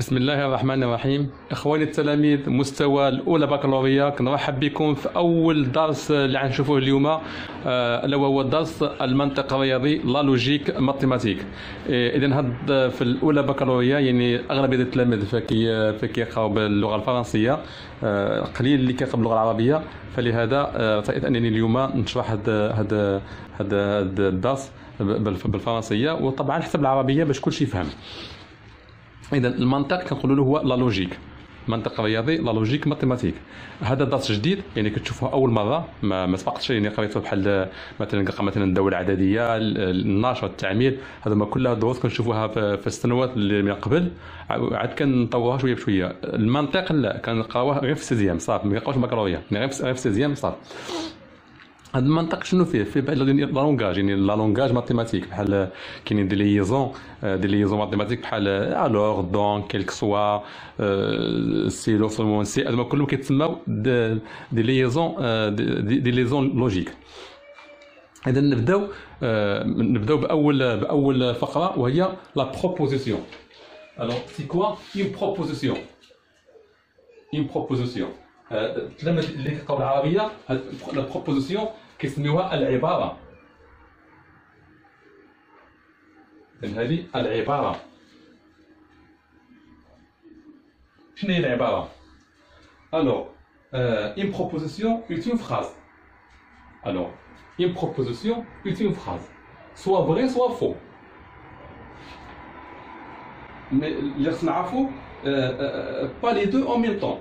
بسم الله الرحمن الرحيم. اخواني التلاميذ مستوى الاولى بكالوريا، كنرحب بكم في اول درس اللي غنشوفوه اليوم، الا وهو درس المنطق الرياضي لا لوجيك ماتيماتيك. اذا هاد في الاولى بكالوريا يعني اغلبيه التلاميذ فكيقراو باللغه الفرنسيه، قليل اللي كيقرا باللغه العربيه، فلهذا رأيت انني اليوم نشرح هذا الدرس بالفرنسيه وطبعا حتى بالعربيه باش كلشي يفهم. اذا المنطق كنقولوا له هو لا لوجيك، منطق رياضي لا لوجيك ماتيماتيك. هذا درس جديد يعني كتشوفوه اول مره، ما سبقتش يعني قريته، بحال مثلا كنقرا مثلا الدوله العدديه، النشر، التعميل، هذوما كلها دروس كنشوفوها في السنوات اللي من قبل، عاد كنطوروها شويه بشويه. المنطق لا، كنقراوه غير في السيزيام صافي، ما كنقراوش بكالوريا، غير في السيزيام صافي. هذا المنطق شنو فيه بعض لا لونغاج، يعني لا لونغاج ماتيماتيك، بحال كاينين دي ليزون ماتيماتيك بحال الوغ دونك كيلك سوا سي لو سومون سي، هذوما كلهم كيتسموا دي ليزون لوجيك. اذا نبداو باول فقره وهي لا بروبوزيسيون. الوغ سي كوا اون بروبوزيسيون؟ اون بروبوزيسيون التلاميذ اللي كيقراو العربيه، لا بروبوزيسيون كيسميوها العباره. هذه العباره. شنو هي العباره؟ الوغ une proposition est une phrase. Alors une proposition est une phrase, soit vrai soit faux. mais اللي خصنا نعرفوا pas les deux en même temps.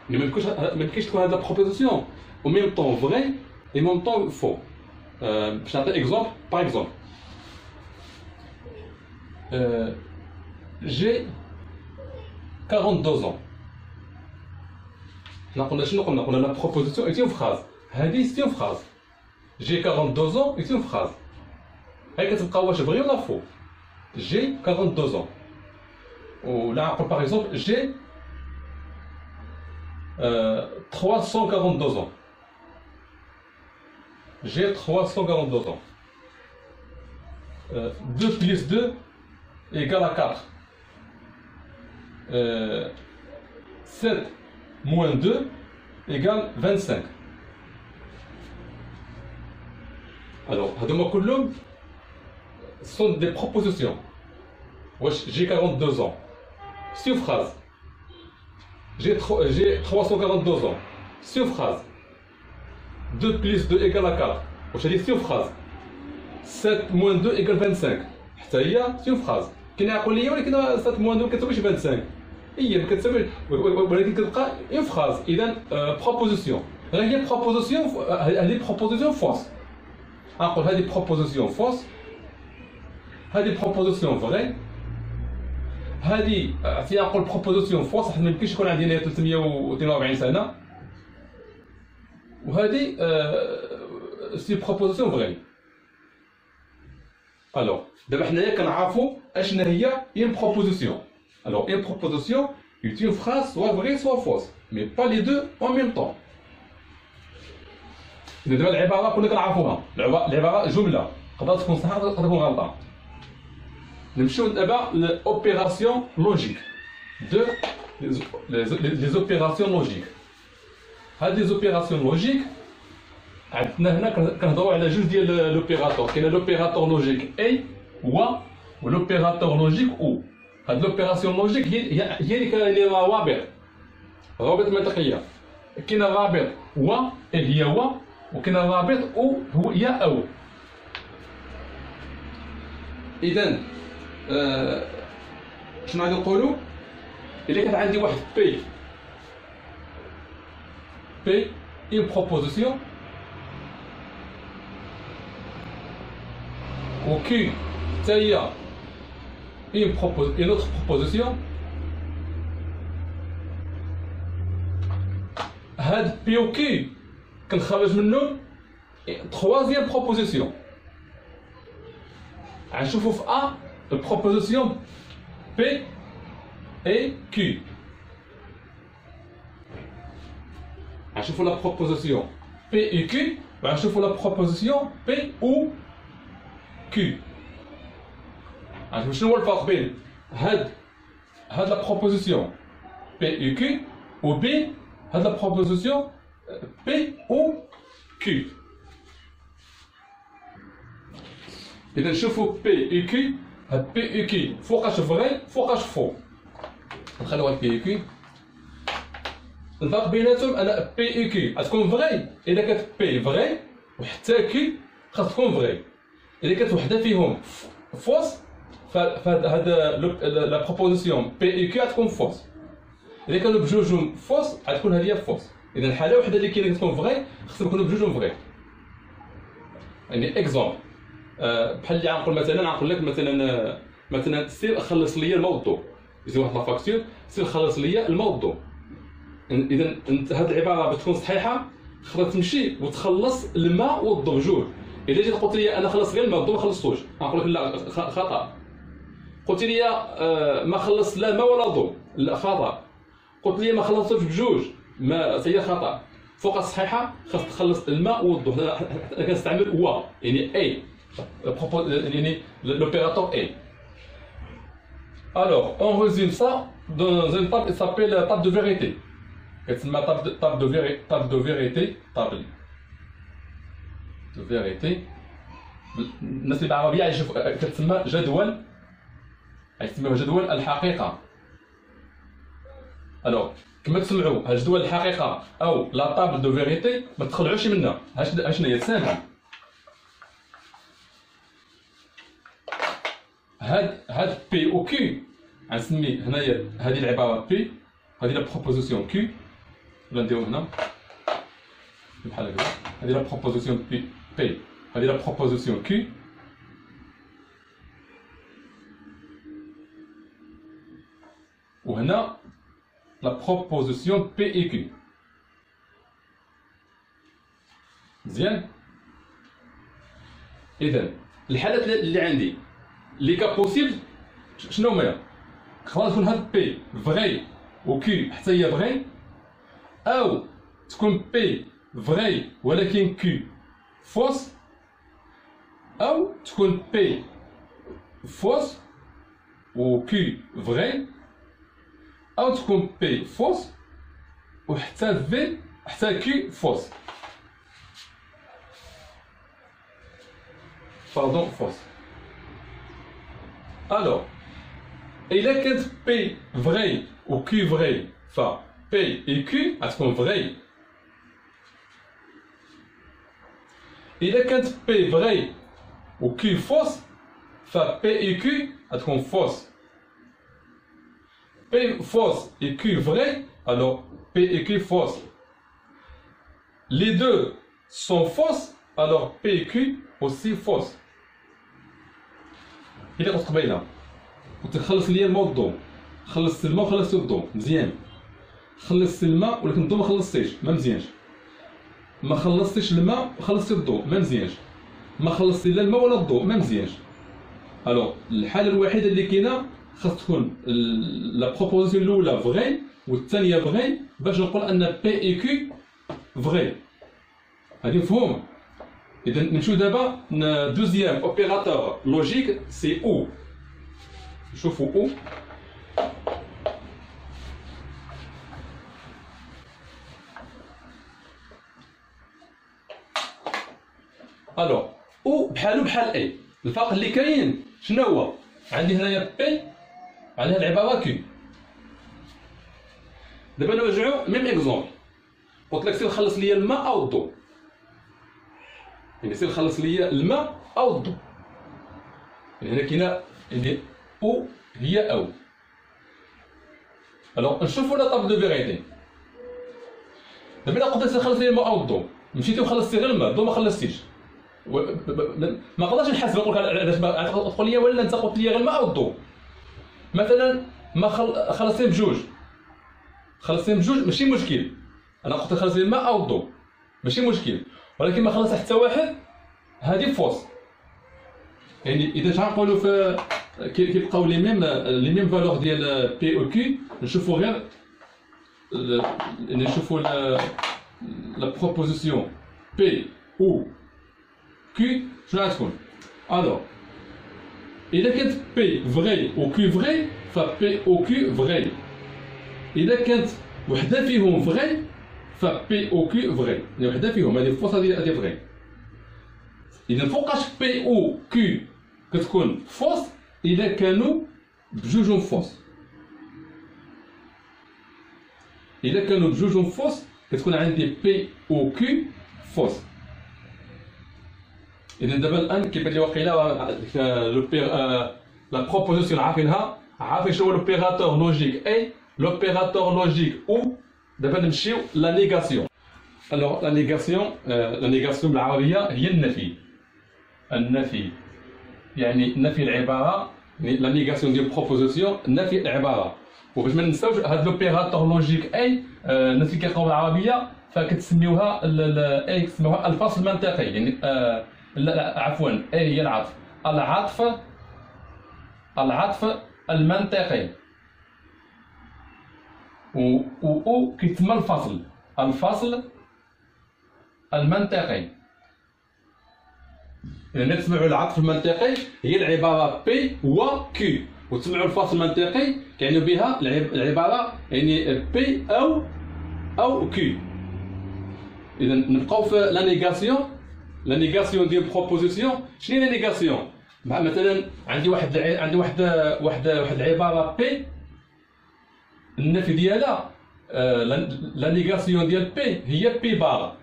ما يمكنش تكون هذه البروبوزيسيون au même temps vrai et en même temps faux. باش نعطي اكزومبل، باغ اكزومبل j'ai 42 ans. حنا قلنا شنو قلنا لا بروبوزيسيون est une phrase. هذه c'est une phrase. j'ai 42 ans est une phrase. هاي كتبقى واش فري ولا فو. j'ai 42 ans. ولا نقول باغ اكزومبل j'ai 342 ans. J'ai 342 ans. 2 plus 2 égale à 4. 7 moins 2 égale 25. Alors, هذوما كلهم sont des propositions. J'ai 42 ans. C'est une phrase. J'ai 342 ans. C'est une phrase. 2 plus 2 égale à 4. C'est une phrase. 7 moins 2 égale 25. C'est une phrase. كاين يقول لي ولكن 7 moins 2 ما كتساويش 25. هي ما كتساويش، ولكن كتبقى une phrase. إذا proposition. هي proposition، هذه proposition fausse. نقول هذه proposition fausse. هذه proposition vraie. هذه فيها نقول بروبوزيسيون فوس، حيت ما يمكنش يكون عندنا 342 سنه، وهذه سي بروبوزيسيون فغي. الوغ دابا حنايا كنعرفوا اشنا هي اون بروبوزيسيون. الوغ اون بروبوزيسيون est une phrase soit vraie soit fausse, mais pas les deux en même temps. دابا العباره كنا كنعرفوها، العباره جمله تقدر تكون صحيحه تقدر تكون غلطه. نمشيو دابا لوبيراسيون لوجيك. les opérations logiques. هاد لي زوبيراسيون لوجيك عندنا هنا كنهضروا على جوج ديال لوبيراتور. كاين لوبيراتور لوجيك اي ولوبيراتور لوجيك او. هاد لوبيراسيون لوجيك هي اللي كاين لها روابط منطقيه. كاين الرابط و اللي هي و، وكاين الرابط او هي او. اذا شنو غادي نقولوا؟ الا كانت عندي واحد بي اون بروبوزيسيون و كي حتى هي اون اوتر بروبوزيسيون، هاد بي و كي كنخرج منهم تخوازيام بروبوزيسيون. غنشوفوا في ا البروبوزيسيون P et Q. غنشوفوا لا بروبوزيسيون P et Q، غنشوفوا لا بروبوزيسيون P ou Q. شنو هو الفرق بين هاد هاد لا بروبوزيسيون بي او كيو و بي هاد لا بروبوزيسيون بي او كيو. إذا نشوفوا بي او كيو، هاد بي او كيو فوقاش فغي فوقاش فو. نخليو هاد بي او كيو. الفرق بيناتهم أنا بي او كيو غتكون فغي إذا كانت بي فغي وحتى كيو خاص تكون فغي. إذا كانت وحدة فيهم فوس فهاد لا بروبوزيسيون بي او كيو غتكون فوس. إذا كانوا بجوجهم فوس غتكون هادي فوس. إذا الحالة وحدة اللي كاينة كتكون فغي خصهم يكونوا بجوجهم فغي. يعني إكزومبل بحال اللي غنقول مثلا، غنقول لك مثلا سير خلص لي الماء والضوء، يجي واحد لا فاكتور سير خلص لي الماء والضوء. إذا انت هاد العبارة بتكون صحيحة خاصك تمشي وتخلص الماء والضوء بجوج. إذا جيت قلت لي أنا خلصت غير الماء والضوء ما خلصتوش، غنقول لك لا خطأ. قلت لي ما خلصت لا الماء ولا الضوء، لا خطأ. قلت لي ما خلصتوش بجوج، ما هي خطأ. فوق الصحيحة خاص تخلص الماء والضوء. أنا كنستعمل و يعني أي يعني l'opérateur est. Alors, on résume ça dans une table qui s'appelle table de vérité. C'est ma table de vérité. الناس اللي بالعربية يعرفوا كتسمى جدول، يسموها جدول الحقيقة. Alors كما تسمعوا هاد جدول الحقيقة أو لا table de vérité ما تخلعوش منها. شنو هي سامبل. هاد بي او كيو غنسمي هنايا هذه العباره بي، هذه لا بروبوزيسيون كيو، ولا نديرو هنا بحال هكا. هذه لا بروبوزيسيون بي، هذه لا بروبوزيسيون كيو، وهنا لا بروبوزيسيون بي اي كيو. مزيان. اذا الحالات اللي عندي لي كا بوسيبل شنو هما؟ خلاص تكون هاد بي فغي و كيو حتى هي فغي، او تكون بي فغي ولكن كيو فوس، او تكون بي فوس و كيو فغي، او تكون بي فوس و حتى كيو فوس. باردون فوس. Alors, إلا كانت P vrai و Q vrai ف P et Q غتكون vrai. إلا كانت P vrai و Q fausse ف P et Q غتكون fausse. P fausse et Q vrai, alors P et Q fausse. Les deux sont fausses, alors P et Q aussi fausse. إلا قلت قبيله قلت خلص ليا الماء والضوء، خلصت الماء وخلصت الضوء مزيان، خلصت الماء ولكن الضوء ما خلصتيش ما مزيانش، ما خلصتيش الماء وخلصتي الضوء ما مزيانش، ما خلصتي لا الماء ولا الضوء ما مزيانش. الوغ الحاله الوحيده اللي كاينه خاص تكون لا بروبوزيسيون الاولى فغي والثانيه فغي باش نقول ان بي اي كيو فغي. هادي مفهوم. إذا نمشيو دابا دوزيام اوبيراتور لوجيك سي او. نشوفو او. الوغ او بحالو بحال اي. الفرق اللي كاين شنو هو؟ عندي هنايا بي عليها العباره كيو. دابا نرجعو ميم اكزومبل. قلت لك سير خلص ليا الماء او الضوء، يعني سير خلص ليا الماء او الضوء. يعني هنا كاينه عندي او هي او. الوغ نشوفو لا طابل دو فيغيتي. دابا الا قلت سير خلص ليا الماء او الضوء، مشيتي وخلصتي غير الماء، الضوء ما خلصتيش، ما نقدرش نحاسب نقول لك علاش تقول لي ولا انت قلت لي غير الماء او الضوء. مثلا ما خلصتي بجوج، خلصتي بجوج ماشي مشكل، انا قلت خلص لي الماء او الضوء ماشي مشكل، ولكن ما خلص حتى واحد هذه فوس. يعني اذا شحال نقولوا في كيبقاو لي ميم فالور ديال بي او كي، نشوفوا غير نشوفوا لا بروبوزيسيون بي او كي شنو غتكون. الوغ اذا كانت بي فغي و كي فغي فبي او كيو فغي. اذا كانت وحده فيهم فغي فبي او كيو فغي، يعني وحده فيهم هذه فوس هذه فغي. اذا فوقاش بي او كيو كتكون فوس اذا كانوا بجوجهم فوس. اذا كانوا بجوجهم فوس كتكون عندي بي او كيو فوس. اذا دابا الان كيبان لي واقيلا لو بير لا بروبوزيسيون عارفينها، عارفين شنو هو لوبيراتور لوجيك اي لوبيراتور لوجيك او. دابا نمشيو لا نيغاسيون. الوغ لا نيغاسيون بالعربيه هي النفي. النفي يعني نفي العباره، لا نيغاسيون ديال بروبوزيسيون نفي العباره. وباش ما ننساوش هاد لوبيراتور لوجيك اي الناس اللي كيقراو بالعربيه فكتسميوها اي كتسميوها الفصل المنطقي، يعني لا عفوا اي هي العطف، العطف المنطقي. و كيتسمى الفصل المنطقي. إذا تسمعوا العطف المنطقي هي العبارة بي و كيو، وتسمعوا الفصل المنطقي كيعنيو بها العبارة يعني بي أو كيو. إذا نبقاو في لا نيغاسيون ديال بروبوزيسيون. شنو هي لا نيغاسيون؟ مثلا عندي واحد العبارة بي، النفي ديالها لا نيغاسيون ديال بي هي بي بار.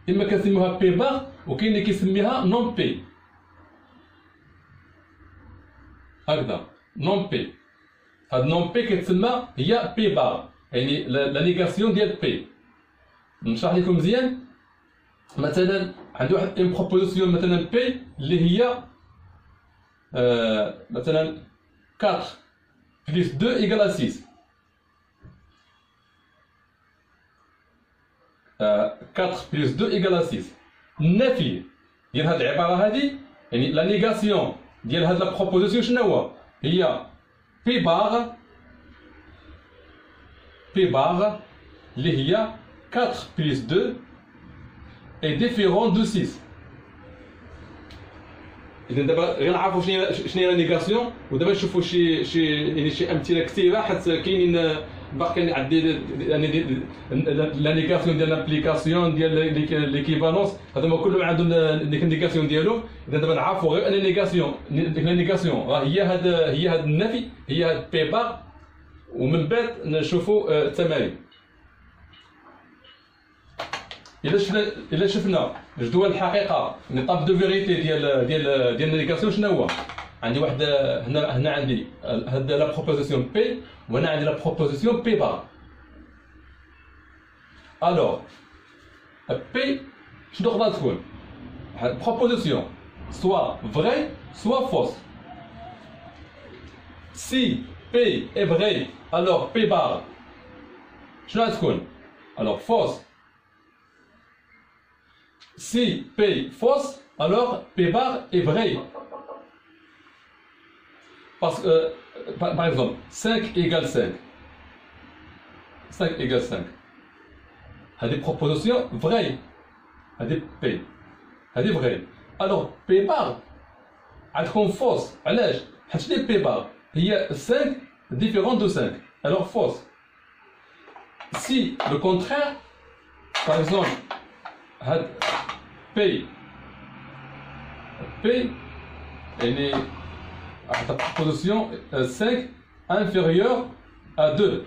اما كنسميوها بي بار وكاين اللي كيسميها نون بي، هكذا نون بي. هاد نون بي كتسمى هي بي بار، يعني لا نيغاسيون ديال بي. نشرح لكم مزيان. مثلا عندي واحد اون بروبوزيسيون مثلا بي اللي هي مثلا 4 بلس 2 ايكال 6. 4 بلس 2 ايكال 6. النفي ديال هاد العباره هادي يعني لا نيغاسيون ديال هاد لا بروبوزيسيون شنو هو؟ هي بي بار اللي هي 4 بلس 2 est différent de 6. إذا دابا غير نعرفوا شنو هي لا نيغاسيون، ودابا نشوفوا شي أمثلة كثيرة، حيت كاينين باقي عندي لا نيغاسيون ديال لابليكاسيون ديال ليكيفالونس، هذوما كلهم عندهم ديك النيغاسيون ديالهم. إذا دابا نعرفوا غير ان نيغاسيون، ديك لا نيغاسيون راه هي هاد النفي، هي هاد بي بار. ومن بعد نشوفوا التمارين. إلا شفنا جدول الحقيقة نطاب دو فيريتي ديال النيغاسيون شنو هو؟ عندي واحد هنا عندي هاد لا بروبوزيسيون بي، وهنا عندي لا بروبوزيسيون بي بار. الوغ بي شنو تقدر تكون؟ بروبوزيسيون سوا فغي سوا فوس. سي بي اي فغي الوغ بي بار شنو غتكون؟ الوغ فوس. Si P fausse, alors P bar est vrai. Parce que, par exemple, 5 égale 5. 5 égale 5. Il y a des propositions vraies. Il y a des P. Il y a des vraies. Alors, P bar, elle est fausse. Alors, il y a P bar. Il y a 5 différents de 5. Alors, fausse. Si le contraire, par exemple, P elle est à la proposition 5 inférieure à 2.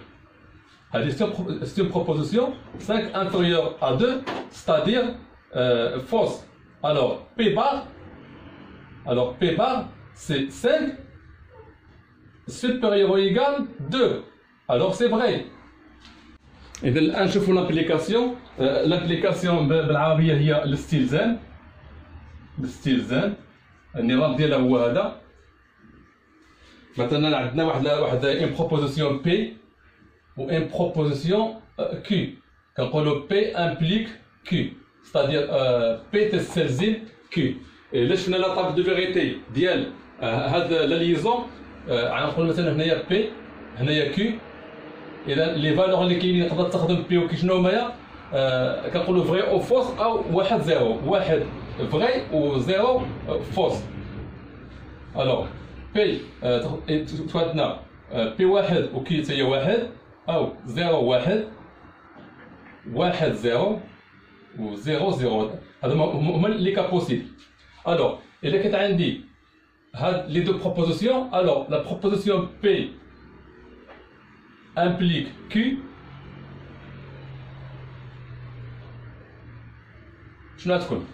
C'est une proposition 5 inférieure à 2, c'est-à-dire fausse. Alors P bar c'est 5 supérieur ou égal 2. Alors c'est vrai. إذا الآن نشوفوا لابليكاسيون. لابليكاسيون بالعربية هي الاستلزام. النظام ديالها هو هذا. مثلا عندنا واحد ان بروبوزيسيون بي و ان بروبوزيسيون كيو. كنقولوا بي امبليك كيو، ستادير بي تستلزم كيو. إلا شفنا لا طاب دو فيغيتي ديال هاد لا ليزون، غنقول مثلا هنايا بي هنايا كيو. اذا لي فالور اللي كاينين تقدر تستخدم بي و كي شنو هما كنقولوا فغي او فوس او واحد زيرو. واحد فغي و زيرو فوس. الوغ بي عندنا بي واحد و كي هي واحد، أو زيرو واحد، واحد زيرو و زيرو زيرو. هذا هما لي كا بوسيبل. ألوغ إلا كانت عندي هاد لي دو بروبوزيسيون، ألوغ لا بروبوزيسيون بي implique Q. شنو غتكون؟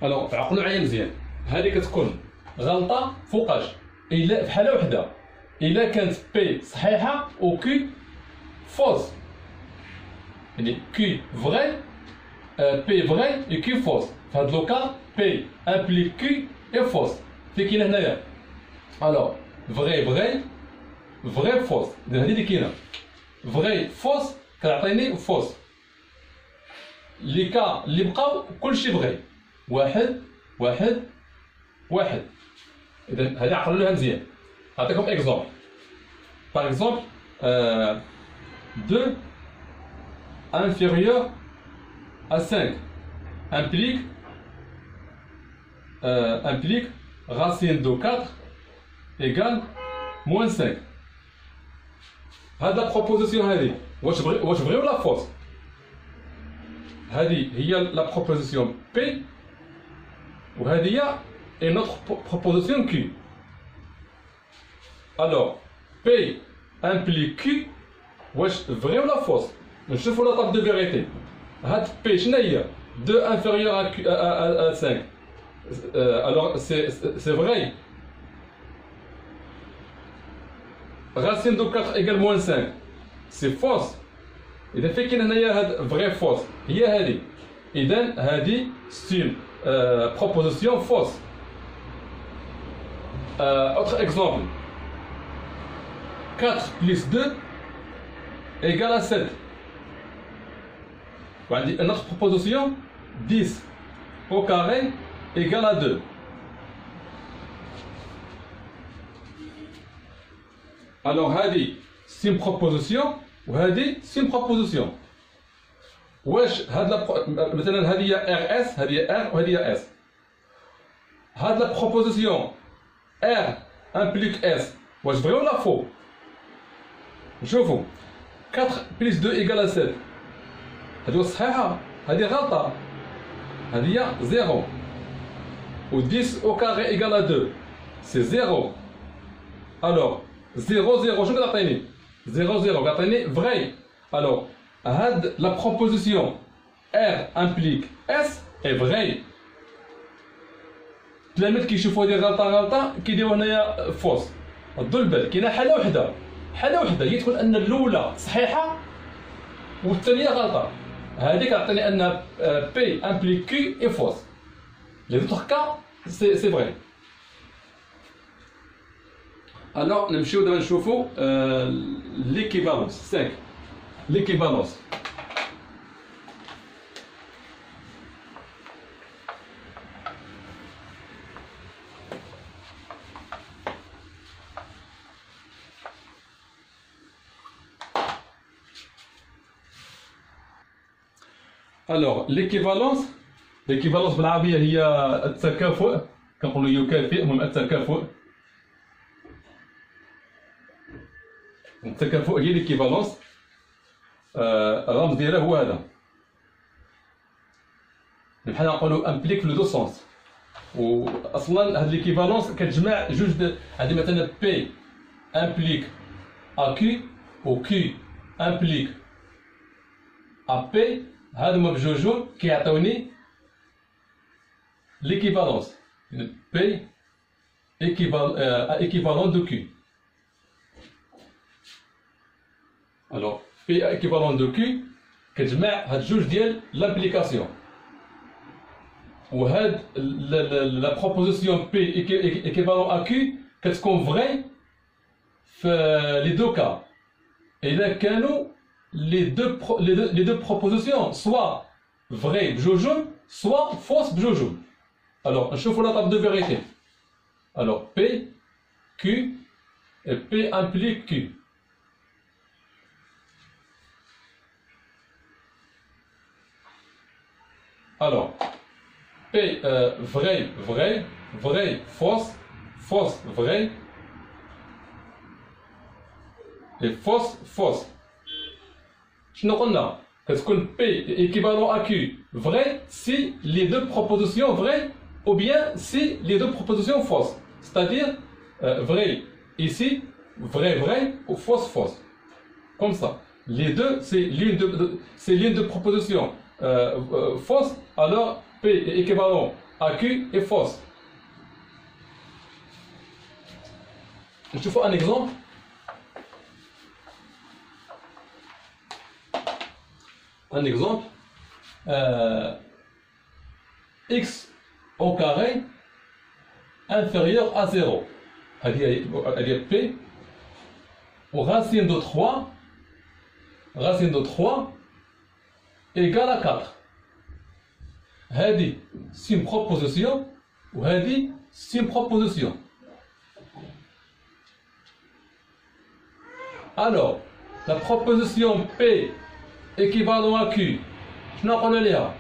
الوغ عقلوا معايا مزيان، هذه كتكون غلطه فوقاش الا في حاله وحده، الا كانت بي صحيحه و كي فوز، يعني كي فغي بي فغي و كي فوز. في هذا لوكا بي امبليك كي اي فوز. في كاينه هنايا الوغ فغي فغي فغي فوز، هذه اللي كاينه. فغي فوز كتعطيني فوز. لي كا اللي بقاو كلشي فغي، واحد واحد واحد. اذا هذه عقلوا لها مزيان. نعطيكم اكزومبل. باغ اكزومبل 2 inférieur à 5 implique racine de 4 égale moins 5. هاد لا بروبوزيسيون هادي واش فغي ولا فوز؟ هادي هي لا بروبوزيسيون بي وهادي هي une autre proposition Q. Alors P implique Q واش vrai ou la fausse؟ نشوفوا la table de vérité. هاد P شنو هي؟ 2 inférieur à 5. Alors c'est vrai. Racine de 4 égale moins 5. C'est fausse. إذا في كاين هنايا هاد vrai fausse هي هادي. إذا هادي c'est une proposition fausse. Autre exemple, 4 plus 2 égale à 7. Une autre proposition, 10 au carré égale à 2. Alors, هذه c'est une proposition وهذه c'est une proposition. واش هاد مثلا هذه هي RS، هذه R وهذه هي S. هاد la proposition R implique S. واش vrai ولا faux؟ نشوفوا 4 plus 2 égale à 7. هذه صحيحة، هذه غلطة. هذه هي 0. و 10 au carré égale à 2. C'est 0. Alors 0 0 شنو كتعطيني؟ 0 0 كتعطيني vrai. Alors هاد la proposition R implique S est vrai. التلاميذ كيشوفوا هذه غلطه كيديروا هنايا فوس. ردوا البال كاينه حاله وحده هي تكون ان الاولى صحيحه والثانيه غلطه. هذه كتعطيني ان بي امبليك كي اي فوس. لي دوطخ كا سي فري. الوغ نمشيو دابا نشوفوا ليكيفالونس 5. ليكيفالونس Alors, l'équivalence بالعربية هي التكافؤ، كنقولوا يكافئ، المهم التكافؤ. التكافؤ هي l'équivalence. الرمز ديالها هو هذا. بحال نقولوا امبليك في لو دو سونس. واصلا هاد ليكيفالونس كتجمع جوج عندي مثلا بي امبليك ا كي و كي امبليك ا بي. هادو هما بجوجهم كيعطيوني l'équivalence. P équivalent de Q. Alors P équivalent de Q كتجمع هاد جوج ديال l'implication. وهاد la proposition P équivalent à Q كتكون vraie في les deux cas. إذا كانوا les deux propositions soit vraies بجوجهم soit fausses بجوجهم. Alors, نشوفوا la table de vérité. Alors, P, Q, et P implique Q. Alors, P, vrai, vrai, vrai, fausse, fausse, vrai. et fausse, fausse. Je nous connais. Est-ce que P est équivalent à Q vrai si les deux propositions vraies ou bien si les deux propositions fausses. C'est-à-dire vrai ici, vrai, vrai ou fausse, fausse. Comme ça. Les deux, c'est l'une de propositions fausse, alors P est équivalent à Q est fausse. Je te fais un exemple. Un exemple. X au carré inférieur à 0. C'est-à-dire P ou racine de 3 égale à 4. C'est une proposition ou c'est une proposition. Alors, la proposition P équivalent à Q, je n'en connais rien.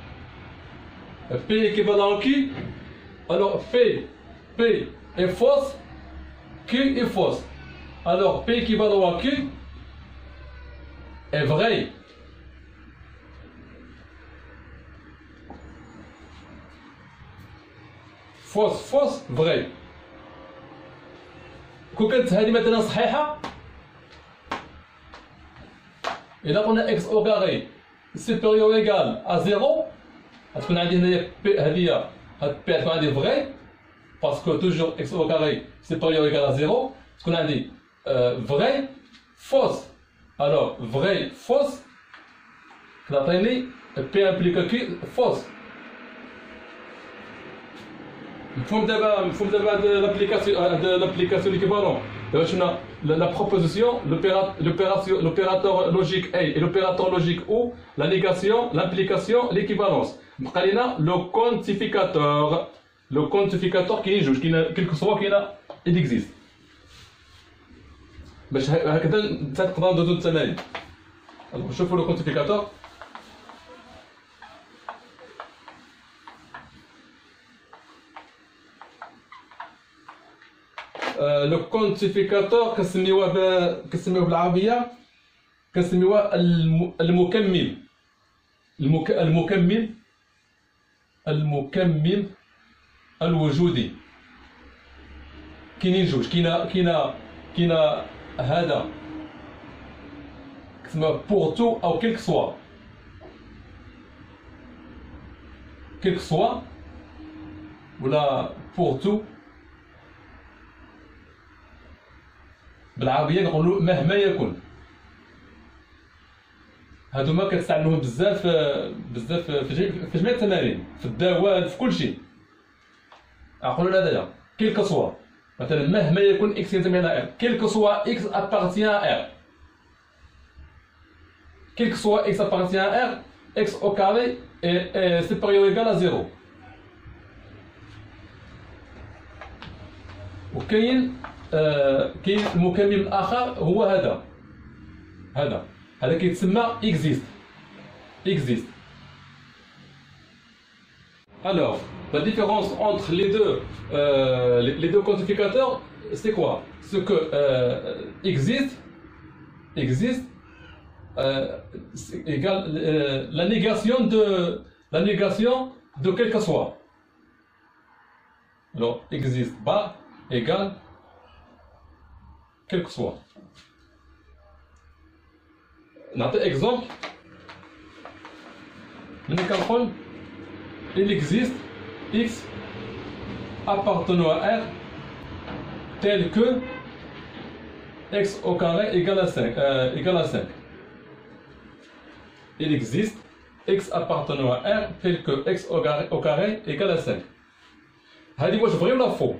P équivalent à Q, alors P est fausse, Q est fausse. Alors P équivalent à Q est vrai. Fausse, fausse, vrai. كون كانت هذه مثلا صحيحة إلا قلنا x au carré supérieur ou égal à 0 غتكون عندي هنايا P هذه هاد P غتكون عندي vrai parce que toujours x au carré supérieur ou égal à 0 تكون عندي vrai fausse. Alors vrai fausse كتعطيني P implique Q fausse. مفهوم دابا de l'application l'équivalent. La proposition, l'opérateur logique A et l'opérateur logique O, la négation, l'implication, l'équivalence. Le quantificateur qui est juge, quel que soit il existe. باش هكذا تقدر ندوزو التمارين. نشوفوا le quantificateur. لو كونتيفيكاتور كنسميوه بالعربيه كنسميوه المكمل الوجودي. كاينين جوج، كاينه هذا كنسميوه بور تو او كيلك سوا ولا بور تو بالعربيه نقولوا مهما يكن. هادوما كتستعملوهم بزاف في جميع التمارين، في الدوال، في كل شيء. نقولوا هذايا كيلك سوا، مثلا مهما يكن اكس ينتمي الى ار، كيلك سوا اكس ابارتيان ار، كيلك سوا اكس ابارتيان ار، اكس او كاري est supérieur ou égal à 0. وكاين المكمل الآخر هو هذا كيتسمى existe. Alors, la différence entre les deux quantificateurs, c'est quoi? Ce que existe égale la négation de quel que soit. Alors, existe pas égale quel que soit. Notre exemple, il existe x appartenant à R tel que x au carré égale à 5. Il existe x appartenant à R tel que x au carré égale à 5. هذه واش vrai ولا faux؟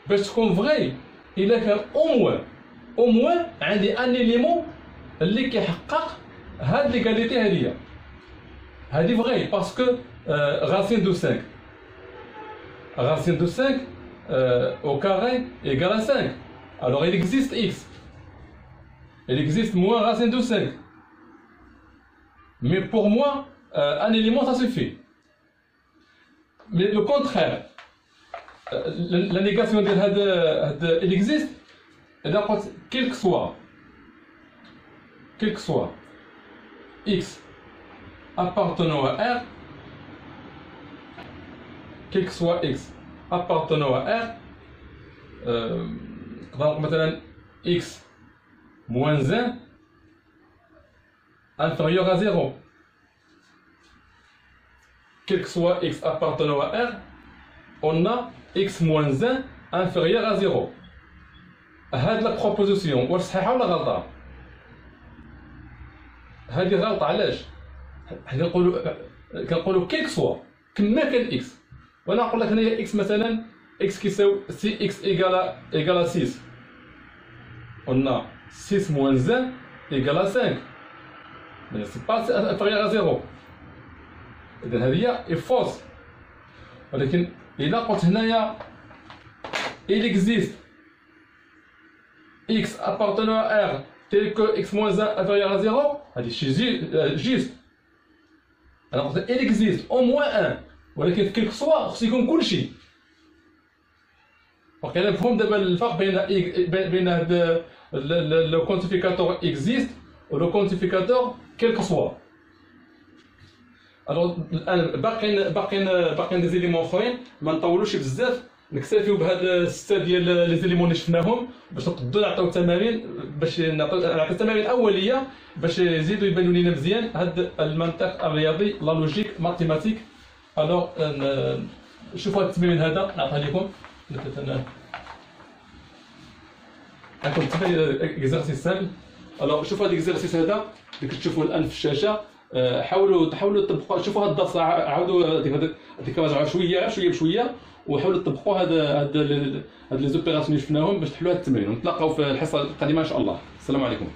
باش تكون vrai إلا كان au moins عندي ان إليمون اللي كيحقق هاد ليغاليتي هادي vrai parce que racine de 5 au carré égale à 5. Alors il existe x, il existe moins racine de 5, mais pour moi un élément ça suffit. Mais le contraire, la négation de il existe, quel que soit quel que soit x appartenant à R, quel que soit x appartenant à R, donc مثلا x moins 1 inférieur à 0. Quel que soit x appartenant à R, on a x moins 1 inférieur à 0. هاد لا بروبوزيسيون واش صحيحه ولا غلطه؟ هذه غلطه. علاش؟ حنا كنقولوا كيك سوا كما كان اكس، وانا نقول لك هنايا اكس مثلا اكس كيساوي سي اكس ايكالا 6، قلنا 6 موان 1 ايكالا 5، مي سي با انفيريور ا 0، اذا هذه هي فوس. ولكن الا قلت هنايا il existe x appartenant à R tel que x moins 1 inférieur à 0, هذه شي جيست. Alors il existe au moins 1، ولكن كيك سوا خصو يكون كلشي. وقيلا مفهوم دابا الفرق بين هاد لو كونتيفيكاتور existe و لو كونتيفيكاتور كيك سوا. الوغ الان باقيين دي زيليمون اخرين ما نطولوش بزاف، نكتفيو بهاد السته ديال لي زيليمون اللي شفناهم باش نقدروا نعطيو تمارين، باش نعطيو تمارين اوليه باش يزيدوا يبانوا لينا مزيان هاد المنطق الرياضي لا لوجيك ماتيماتيك. الوغ شوفوا هاد التمرين هذا نعطيه لكم مثلا راكم تخيل اكزرسيس سامبل. الوغ شوفوا هاد الاكزرسيس هذا اللي كتشوفوه الان في الشاشه، حاولوا تطبقوا. شوفوا هاد الدرس عاودوا هذيك رجعوا شويه بشويه وحاولوا تطبقوا هاد لي زوبيراسيون اللي شفناهم باش تحلوا هاد التمرين، ونتلاقاو في الحصه القادمه ان شاء الله. السلام عليكم.